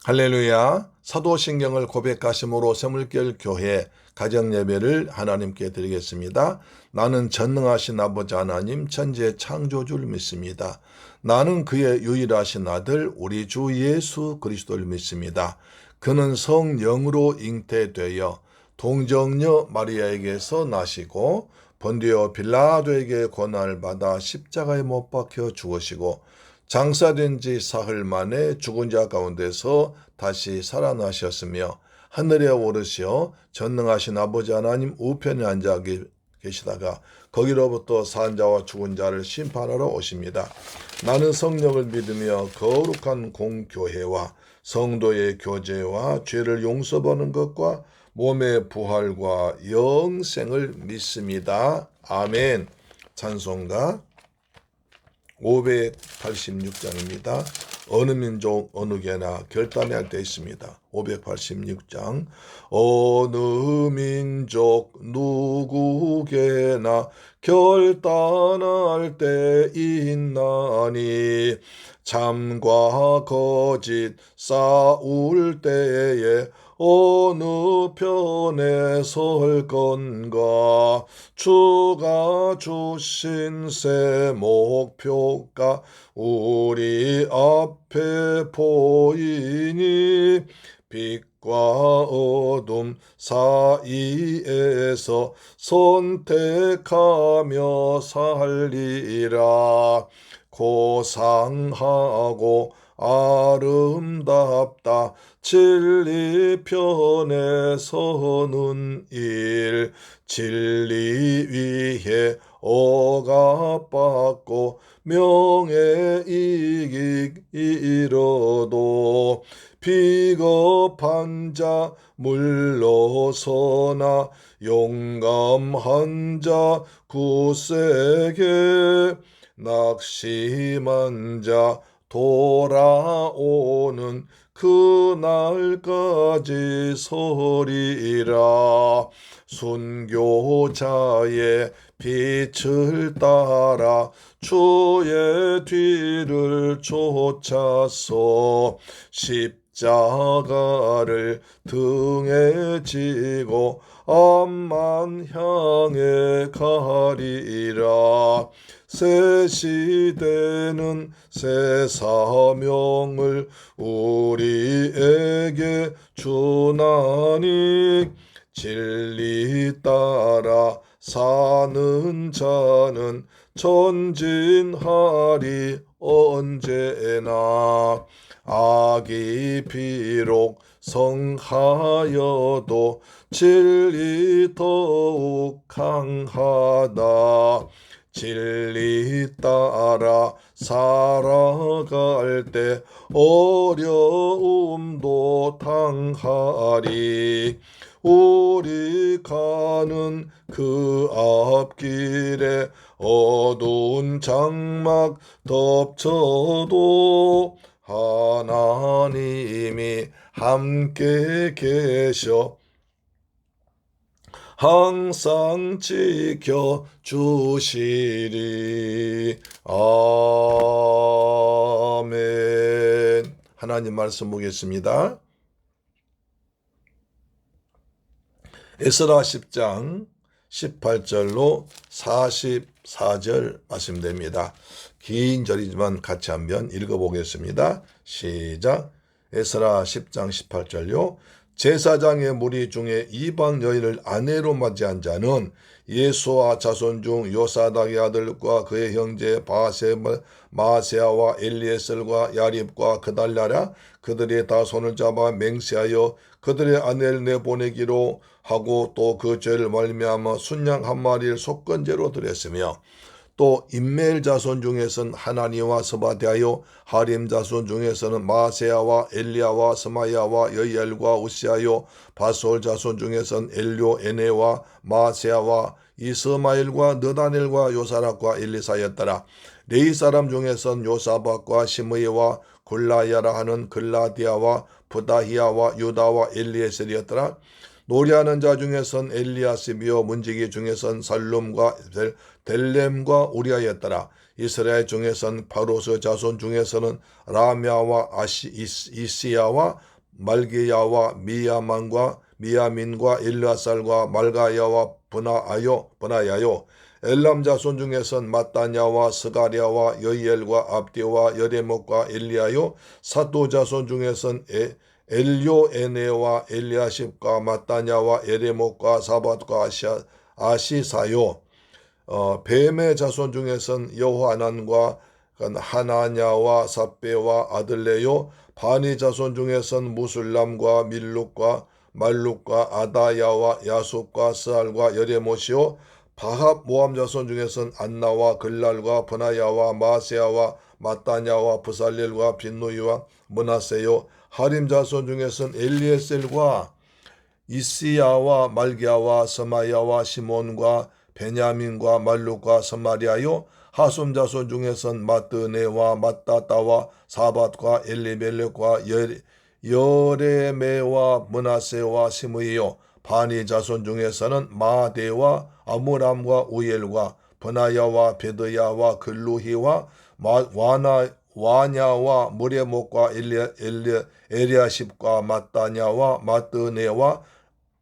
할렐루야. 사도신경을 고백하심으로 새물결 교회 가정예배를 하나님께 드리겠습니다. 나는 전능하신 아버지 하나님 천지의 창조주를 믿습니다. 나는 그의 유일하신 아들 우리 주 예수 그리스도를 믿습니다. 그는 성령으로 잉태되어 동정녀 마리아에게서 나시고 본디오 빌라도에게 고난을 받아 십자가에 못 박혀 죽으시고 장사된 지 사흘 만에 죽은 자 가운데서 다시 살아나셨으며 하늘에 오르시어 전능하신 아버지 하나님 우편에 앉아 계시다가 거기로부터 산 자와 죽은 자를 심판하러 오십니다. 나는 성령을 믿으며 거룩한 공교회와 성도의 교제와 죄를 용서받는 것과 몸의 부활과 영생을 믿습니다. 아멘. 찬송가 586장입니다. 어느 민족 어느 개나 결단할 때 있습니다. 586장 어느 민족 누구게나 결단할 때 있나니 참과 거짓 싸울 때에 어느 편에 설 건가 주가 주신 새 목표가 우리 앞에 보이니 빛과 어둠 사이에서 선택하며 살리라. 고상하고 아름답다 진리 편에 서는 일 진리 위에 억압받고 명예이익 잃어도 비겁한 자 물러서나 용감한 자 굳세게 낙심한 자 돌아오는 그날까지 서리라. 순교자의 빛을 따라 주의 뒤를 쫓아서 십자가를 등에 지고 앞만 향해 가리라. 새 시대는 새 사명을 우리에게 주나니 진리 따라 사는 자는 전진하리 언제나. 악이 비록 성하여도 진리 더욱 강하다. 진리 따라 살아갈 때 어려움도 당하리. 우리 가는 그 앞길에 어두운 장막 덮쳐도 하나님이 함께 계셔 항상 지켜주시리. 아멘. 하나님 말씀 보겠습니다. 에스라 10장 18절로 44절 말씀됩니다. 긴 절이지만 같이 한번 읽어보겠습니다. 시작. 에스라 10장 18절요. 제사장의 무리 중에 이방 여인을 아내로 맞이한 자는 예수와 자손 중 요사닥의 아들과 그의 형제 마세아와 엘리에셀과 야립과 그달랴라. 그들이 다 손을 잡아 맹세하여 그들의 아내를 내보내기로 하고 또 그 죄를 말미암아 순양 한 마리를 속건제로 드렸으며 또 임메일 자손 중에서는 하나니와 스바디아요 하림 자손 중에서는 마세아와 엘리야와 스마야와 여이엘과 우시아요 바솔 자손 중에서는 엘료 에네와 마세아와 이스마엘과 느다넬과 요사락과 엘리사였더라. 레이 사람 중에서는 요사박과 시므이와 굴라야라 하는 글라디아와 부다히야와 유다와 엘리에셀이었더라. 노래하는 자 중에선 엘리야십이요 문지기 중에선 살룸과 델렘과 우리아였더라. 이스라엘 중에선 바로스 자손 중에서는 라미아와 이시야와 말기야와 미야민과 엘르아살과 말가야와 브나야요. 엘람 자손 중에선 마따냐와 스가랴와 여이엘과 압디와 여레목과 엘리야요. 사또 자손 중에선 엘요에네와 엘리아십과 마따냐와 에레목과 사밧과 아시사요. 뱀의 자손 중에선 여호하난과 하나냐와 삽베와 아들레요. 바니 자손 중에선 무술람과 밀룩과 말룩과 아다야와 야sup과 스알과 여레못이요. 바합 모함 자손 중에선 안나와 글랄과 브나야와 마세야와 마따냐와 부살렐과 빈누이와 므나세요. 하림 자손 중에선 엘리에셀과 이시야와 말기야와 서마야와 시몬과 베냐민과 말룩과 서마리아요. 하솜 자손 중에선 마뜨네와 마따따와 사밧과 엘리멜렉과 여레메와 므나세와 시므이요. 바니 자손 중에서는 마대와 아므람과 우엘과 브나야와 베드야와 글루히와 와냐와 무레목과 엘리아십과 마따냐와 마뜨네와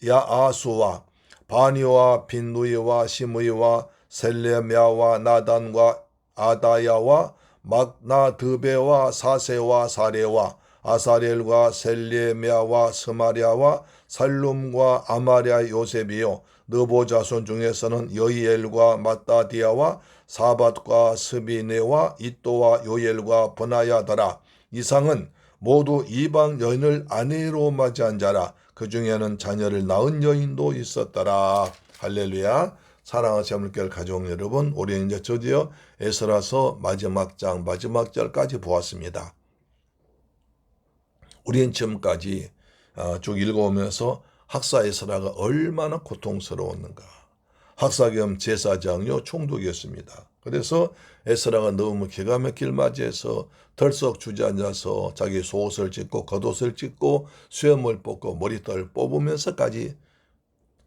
야아수와 바니와 빈누이와 시므이와 셀레미아와 나단과 아다야와 막나드베와 사세와 사레와 아사렐과 셀레미아와 스마리아와 살룸과 아마랴 요셉이요. 느보 자손 중에서는 여이엘과 마따디아와 사밧과 스비네와 이또와 요엘과 브나야더라. 이상은 모두 이방 여인을 아내로 맞이한 자라. 그 중에는 자녀를 낳은 여인도 있었더라. 할렐루야. 사랑하는 하나님께 가족 여러분, 우리 이제 드디어 에스라서 마지막 장 마지막 절까지 보았습니다. 우리는 지금까지 쭉 읽어오면서 학사 에스라가 얼마나 고통스러웠는가. 학사 겸 제사장요 총독이었습니다. 그래서 에스라가 너무 기가 막힐 맞이해서 덜썩 주저앉아서 자기 속옷을 찢고 겉옷을 찢고 수염을 뽑고 머리털을 뽑으면서까지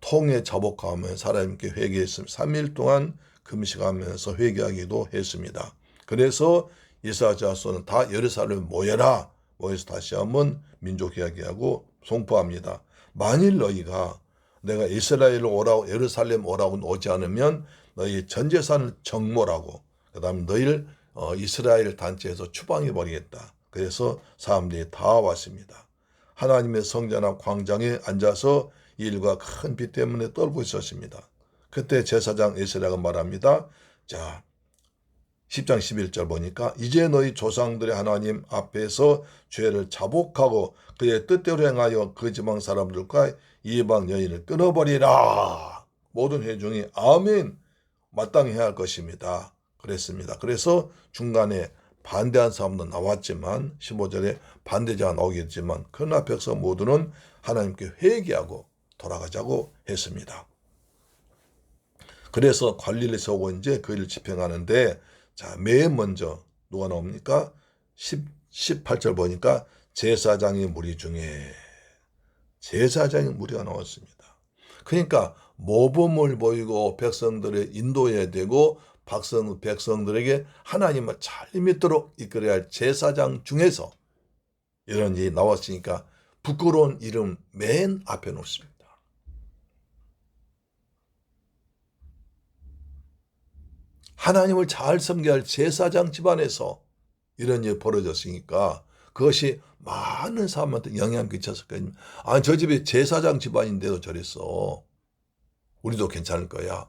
통에 자복하며 하나님께 회개했습니다. 3일 동안 금식하면서 회개하기도 했습니다. 그래서 이스라엘 자손은 다 예루살렘에 모여라. 모여서 다시 한번 민족 이야기하고 송포합니다. 만일 너희가 내가 이스라엘로 오라고 예루살렘 오라고 오지 않으면 너희 전 재산을 정몰하고 그 다음에 너희를 이스라엘 단체에서 추방해버리겠다. 그래서 사람들이 다 왔습니다. 하나님의 성전 앞 광장에 앉아서 일과 큰 빛 때문에 떨고 있었습니다. 그때 제사장 에스라가 말합니다. 자, 10장 11절 보니까 이제 너희 조상들의 하나님 앞에서 죄를 자복하고 그의 뜻대로 행하여 그 지방 사람들과 이방 여인을 끊어버리라. 모든 회중이 아멘 마땅히 해야 할 것입니다. 그랬습니다. 그래서 중간에 반대한 사람도 나왔지만 15절에 반대자가 나오겠지만 그러나 백성 모두는 하나님께 회개하고 돌아가자고 했습니다. 그래서 관리를 세우고 이제 그 일을 집행하는데 자, 맨 먼저 누가 나옵니까? 18절 보니까 제사장의 무리 중에 제사장의 무리가 나왔습니다. 그러니까 모범을 보이고 백성들을 인도해야 되고 백성들에게 하나님을 잘 믿도록 이끌어야 할 제사장 중에서 이런 일이 나왔으니까 부끄러운 이름 맨 앞에 놓습니다. 하나님을 잘 섬겨야 할 제사장 집안에서 이런 일이 벌어졌으니까 그것이 많은 사람한테 영향을 끼쳤을 거예요. 아니 저 집이 제사장 집안인데도 저랬어. 우리도 괜찮을 거야.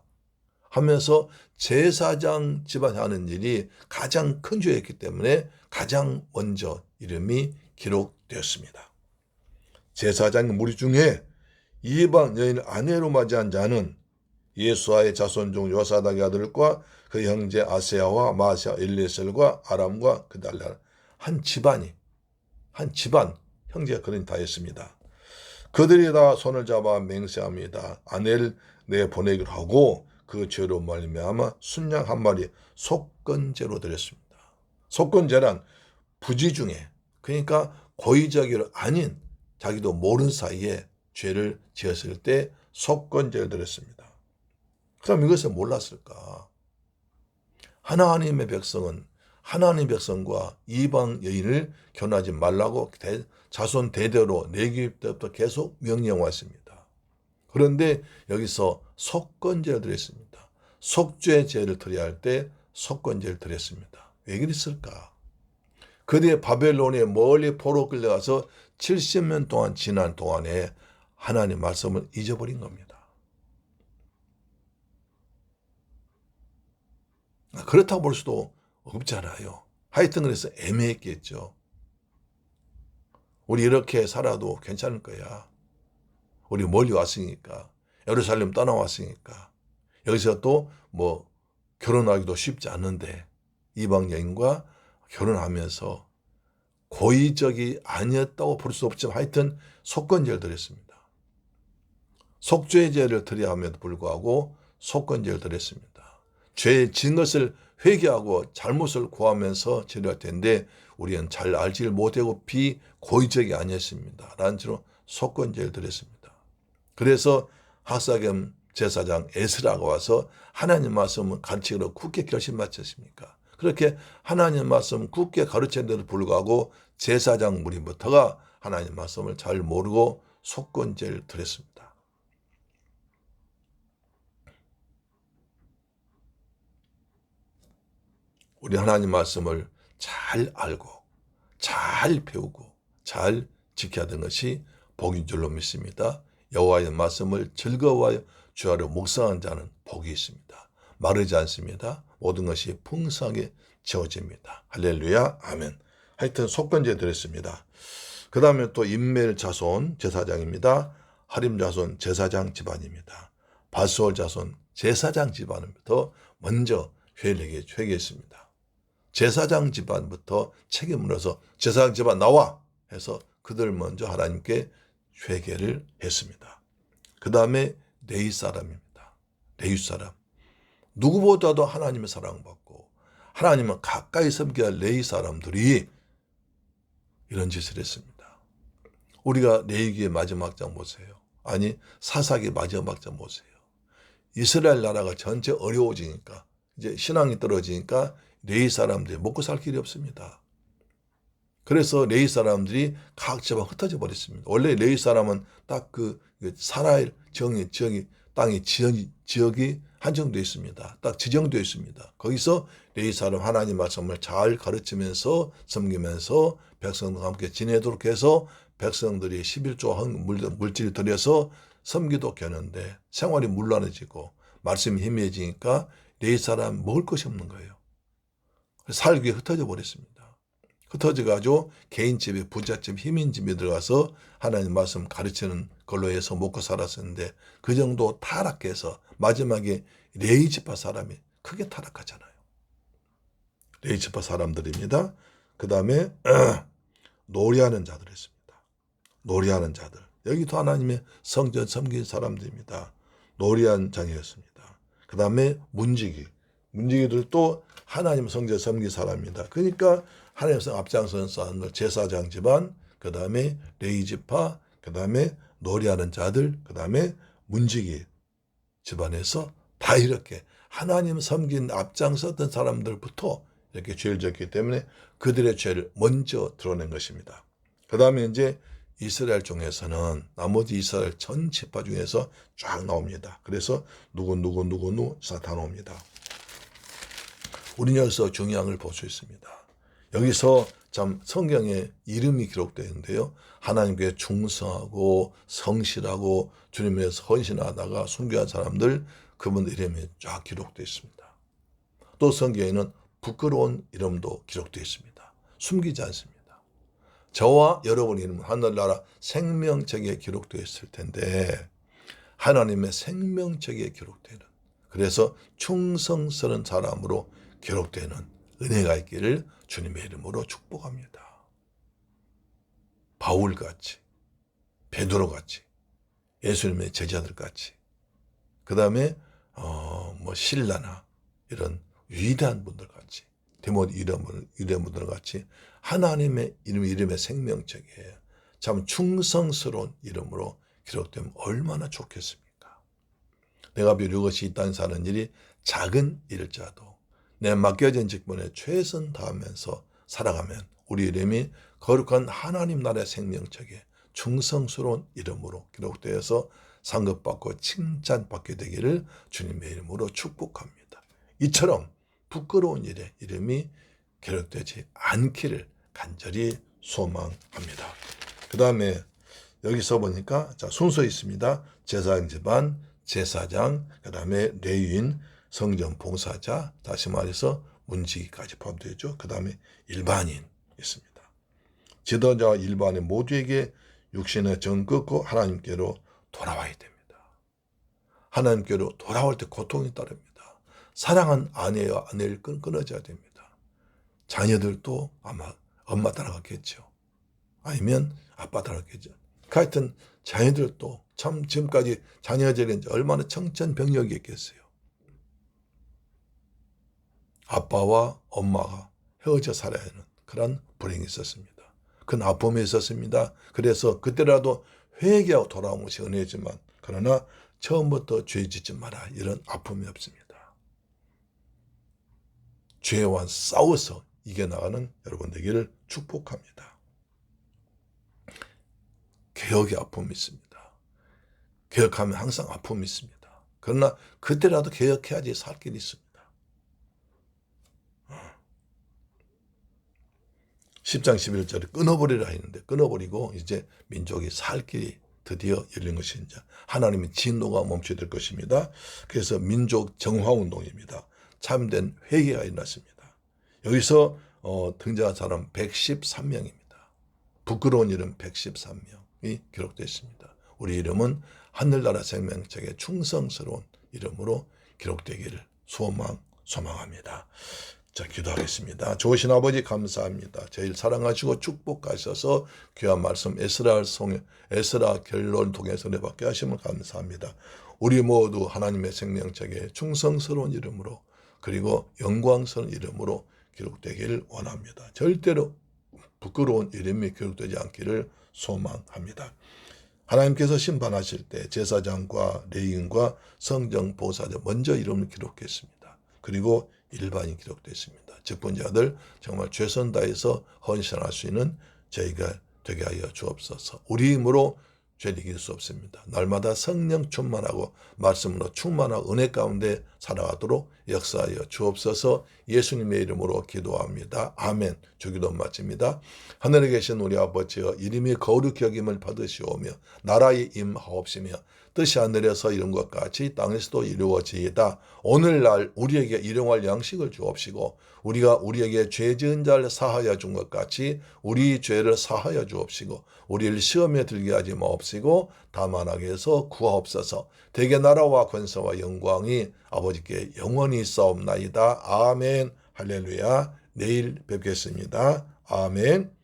하면서 제사장 집안이 하는 일이 가장 큰 죄였기 때문에 가장 먼저 이름이 기록되었습니다. 제사장 무리 중에 이방 여인을 아내로 맞이한 자는 예수아의 자손 중 요사닥의 아들과 그 형제 아세야와 마샤 엘리에셀과 아람과 그달라 한 집안 형제가 그런 다 했습니다. 그들이 다 손을 잡아 맹세합니다. 아내를 내보내기로 하고 그 죄로 말미암아 순양 한 마리 속건제로 드렸습니다. 속건제란 부지 중에 그러니까 고의적이 아닌 자기도 모르는 사이에 죄를 지었을 때 속건제를 드렸습니다. 그럼 이것을 몰랐을까? 하나님의 백성은 하나님 백성과 이방 여인을 결혼하지 말라고 자손 대대로 내기 때부터 계속 명령 왔습니다. 그런데 여기서 속건제를 드렸습니다. 속죄 제를 드려야 할 때 속건제를 드렸습니다. 왜 그랬을까? 그 뒤에 바벨론에 멀리 포로 끌려가서 70년 동안 지난 동안에 하나님 말씀을 잊어버린 겁니다. 그렇다고 볼 수도 없잖아요. 하여튼 그래서 애매했겠죠. 우리 이렇게 살아도 괜찮을 거야. 우리 멀리 왔으니까. 예루살렘 떠나왔으니까. 여기서 또 뭐 결혼하기도 쉽지 않은데 이방 여인과 결혼하면서 고의적이 아니었다고 볼 수 없지만 하여튼 속건제를 드렸습니다. 속죄제를 드려야 함에도 불구하고 속건제를 드렸습니다. 죄에 진 것을 회개하고 잘못을 구하면서 드릴 텐데 우리는 잘 알지를 못하고 비고의적이 아니었습니다. 라는 식으로 속건제를 드렸습니다. 그래서 학사겸 제사장 에스라가 와서 하나님 말씀을 가르치기로 굳게 결심마쳤습니까? 그렇게 하나님 말씀 굳게 가르쳤는데도 불구하고 제사장 무리부터가 하나님 말씀을 잘 모르고 속건제를 드렸습니다. 우리 하나님 말씀을 잘 알고 잘 배우고 잘 지켜야 되는 것이 복인 줄로 믿습니다. 여호와의 말씀을 즐거워하여 주야로 묵상한 자는 복이 있습니다. 마르지 않습니다. 모든 것이 풍성하게 채워집니다. 할렐루야, 아멘. 하여튼 속건제 드렸습니다. 그 다음에 또 인멜 자손 제사장입니다. 하림 자손 제사장 집안입니다. 바스올 자손 제사장 집안부터 먼저 회개했습니다. 제사장 집안부터 책임으로서 제사장 집안 나와 해서 그들 먼저 하나님께 회개를 했습니다. 그 다음에 레위 사람입니다. 레위 사람. 누구보다도 하나님의 사랑받고 하나님을 가까이 섬겨야 할 레위 사람들이 이런 짓을 했습니다. 우리가 레위기의 마지막 장 보세요. 아니 사사기 마지막 장 보세요. 이스라엘 나라가 전체 어려워지니까 이제 신앙이 떨어지니까 레위 사람들이 먹고 살 길이 없습니다. 그래서 레위 사람들이 각 지방 흩어져 버렸습니다. 원래 레위 사람은 딱 그 사라엘 지역이 땅의 지역이 한정되어 있습니다. 딱 지정되어 있습니다. 거기서 레위 사람 하나님 말씀을 잘 가르치면서 섬기면서 백성들과 함께 지내도록 해서 백성들이 11조 물질을 들여서 섬기도 겨는데 생활이 문란해지고 말씀이 희미해지니까 레위 사람 먹을 것이 없는 거예요. 살기 위해 흩어져 버렸습니다. 흩어져가지고 개인집에 부잣집 힘인 집에 들어가서 하나님 말씀 가르치는 걸로 해서 먹고 살았었는데 그 정도 타락해서 마지막에 레위 지파 사람이 크게 타락하잖아요. 레위 지파 사람들입니다. 그 다음에 노래하는 자들 했습니다. 노래하는 자들. 여기도 하나님의 성전 섬긴 사람들입니다. 노래한 장이었습니다. 그 다음에 문지기들도 하나님 성전 섬긴 사람입니다. 그러니까 하나님께서 앞장서는 사람들, 제사장 집안, 그 다음에 레위 지파, 그 다음에 노래하는 자들, 그 다음에 문지기 집안에서 다 이렇게 하나님 섬긴 앞장섰던 사람들부터 이렇게 죄를 졌기 때문에 그들의 죄를 먼저 드러낸 것입니다. 그 다음에 이제 이스라엘 중에서는 나머지 이스라엘 전 지파 중에서 쫙 나옵니다. 그래서 누구 다 나옵니다. 우리는 여기서 중요한 걸 볼 수 있습니다. 여기서 참 성경에 이름이 기록되어 있는데요. 하나님께 충성하고 성실하고 주님에 대해서 헌신하다가 순교한 사람들 그분 이름이 쫙 기록되어 있습니다. 또 성경에는 부끄러운 이름도 기록되어 있습니다. 숨기지 않습니다. 저와 여러분 이름은 하늘나라 생명책에 기록되어 있을 텐데 하나님의 생명책에 기록되는 그래서 충성스러운 사람으로 기록되는 은혜가 있기를 주님의 이름으로 축복합니다. 바울같이 베드로같이 예수님의 제자들같이 그 다음에 신라나 이런 위대한 분들같이 디모데 이런 분들같이 하나님의 이름의 생명책에 참 충성스러운 이름으로 기록되면 얼마나 좋겠습니까? 내가 비록 이것이 이 땅에 사는 일이 작은 일일지라도 내 맡겨진 직분에 최선 다하면서 살아가면 우리 이름이 거룩한 하나님 나라의 생명책에 충성스러운 이름으로 기록되어서 상급받고 칭찬받게 되기를 주님의 이름으로 축복합니다. 이처럼 부끄러운 일에 이름이 기록되지 않기를 간절히 소망합니다. 그 다음에 여기서 보니까 순서 있습니다. 제사장 집안, 제사장, 그 다음에 레위인, 성전 봉사자, 다시 말해서 문지기까지 포함되죠. 그 다음에 일반인 있습니다. 지도자와 일반인 모두에게 육신의 정 끊고 하나님께로 돌아와야 됩니다. 하나님께로 돌아올 때 고통이 따릅니다. 사랑한 아내와 아내를 끊어져야 됩니다. 자녀들도 아마 엄마 따라갔겠죠. 아니면 아빠 따라갔겠죠. 하여튼 자녀들도 참 지금까지 자녀들이 얼마나 청천벽력이었겠어요. 아빠와 엄마가 헤어져 살아야 하는 그런 불행이 있었습니다. 큰 아픔이 있었습니다. 그래서 그때라도 회개하고 돌아온 것이 은혜지만 그러나 처음부터 죄 짓지 마라 이런 아픔이 없습니다. 죄와 싸워서 이겨나가는 여러분 되기를 축복합니다. 개혁의 아픔이 있습니다. 개혁하면 항상 아픔이 있습니다. 그러나 그때라도 개혁해야지 살 길이 있습니다. 10장 11절에 끊어버리라 했는데 끊어버리고 이제 민족이 살 길이 드디어 열린 것이 이제 하나님의 진노가 멈춰질 것입니다. 그래서 민족 정화운동입니다. 참된 회개가 일어났습니다. 여기서 등장한 사람 113명입니다. 부끄러운 이름 113명이 기록되어 있습니다. 우리 이름은 하늘나라 생명책에 충성스러운 이름으로 기록되기를 소망합니다. 자, 기도하겠습니다. 좋으신 아버지 감사합니다. 제일 사랑하시고 축복하셔서 귀한 말씀 에스라 결론을 통해서 내받게 하시면 감사합니다. 우리 모두 하나님의 생명책에 충성스러운 이름으로 그리고 영광스러운 이름으로 기록되기를 원합니다. 절대로 부끄러운 이름이 기록되지 않기를 소망합니다. 하나님께서 심판하실 때 제사장과 레위인과 성전 보사자 먼저 이름을 기록했습니다. 그리고 일반인 기록됐습니다. 직분자들 정말 최선 다해서 헌신할 수 있는 저희가 되게 하여 주옵소서. 우리 힘으로 죄를 이길 수 없습니다. 날마다 성령 충만하고 말씀으로 충만한 은혜 가운데 살아가도록 역사하여 주옵소서. 예수님의 이름으로 기도합니다. 아멘. 주기도 마칩니다. 하늘에 계신 우리 아버지여 이름이 거룩히 여김을 받으시오며 나라의 임하옵시며 뜻이 하늘에서 이룬 것 같이 땅에서도 이루어지이다. 오늘날 우리에게 일용할 양식을 주옵시고 우리가 우리에게 죄 지은 자를 사하여 준 것 같이 우리 죄를 사하여 주옵시고 우리를 시험에 들게 하지 마옵시고 다만 악에서 구하옵소서. 대개 나라와 권세와 영광이 아버지께 영원히 있사옵나이다. 아멘. 할렐루야. 내일 뵙겠습니다. 아멘.